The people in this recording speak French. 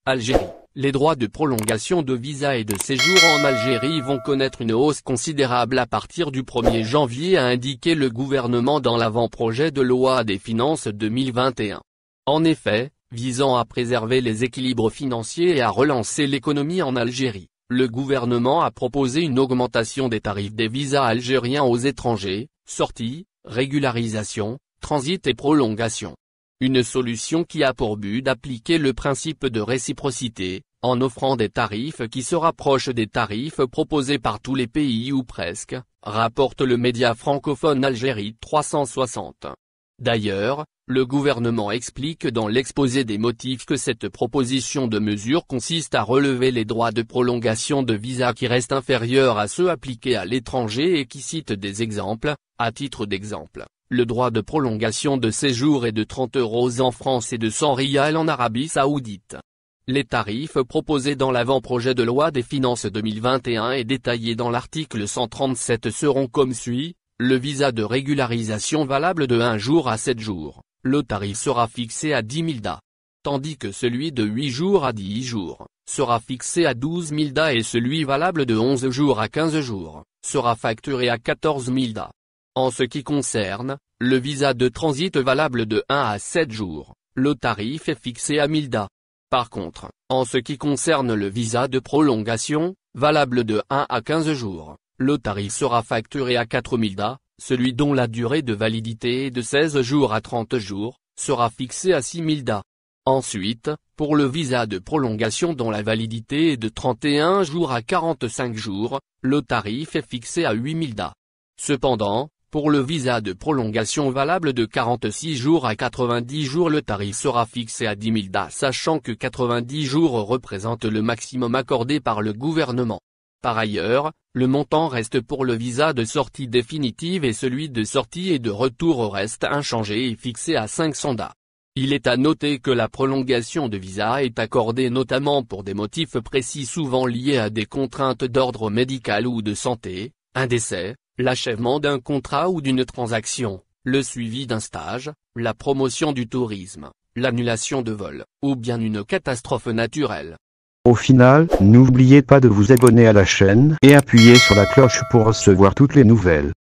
Algérie. Les droits de prolongation de visa et de séjour en Algérie vont connaître une hausse considérable à partir du 1er janvier, a indiqué le gouvernement dans l'avant-projet de loi des finances 2021. En effet, visant à préserver les équilibres financiers et à relancer l'économie en Algérie, le gouvernement a proposé une augmentation des tarifs des visas algériens aux étrangers, sortie, régularisation, transit et prolongation. Une solution qui a pour but d'appliquer le principe de réciprocité, en offrant des tarifs qui se rapprochent des tarifs proposés par tous les pays ou presque, rapporte le média francophone Algérie 360. D'ailleurs, le gouvernement explique dans l'exposé des motifs que cette proposition de mesure consiste à relever les droits de prolongation de visa qui restent inférieurs à ceux appliqués à l'étranger et qui cite des exemples. À titre d'exemple, le droit de prolongation de séjour est de 30 € en France et de 100 rials en Arabie Saoudite. Les tarifs proposés dans l'avant-projet de loi des finances 2021 et détaillés dans l'article 137 seront comme suit. Le visa de régularisation valable de 1 jour à 7 jours, le tarif sera fixé à 10 000 DA. Tandis que celui de 8 jours à 10 jours, sera fixé à 12 000 DA et celui valable de 11 jours à 15 jours, sera facturé à 14 000 DA. En ce qui concerne, le visa de transit valable de 1 à 7 jours, le tarif est fixé à 1000 DA. Par contre, en ce qui concerne le visa de prolongation, valable de 1 à 15 jours, le tarif sera facturé à 4 000 DA, celui dont la durée de validité est de 16 jours à 30 jours, sera fixé à 6 000 DA. Ensuite, pour le visa de prolongation dont la validité est de 31 jours à 45 jours, le tarif est fixé à 8 000 DA. Cependant, pour le visa de prolongation valable de 46 jours à 90 jours, le tarif sera fixé à 10 000 DA, sachant que 90 jours représentent le maximum accordé par le gouvernement. Par ailleurs, le montant reste pour le visa de sortie définitive et celui de sortie et de retour reste inchangé et fixé à 500 DA. Il est à noter que la prolongation de visa est accordée notamment pour des motifs précis souvent liés à des contraintes d'ordre médical ou de santé, un décès, l'achèvement d'un contrat ou d'une transaction, le suivi d'un stage, la promotion du tourisme, l'annulation de vol, ou bien une catastrophe naturelle. Au final, n'oubliez pas de vous abonner à la chaîne et appuyer sur la cloche pour recevoir toutes les nouvelles.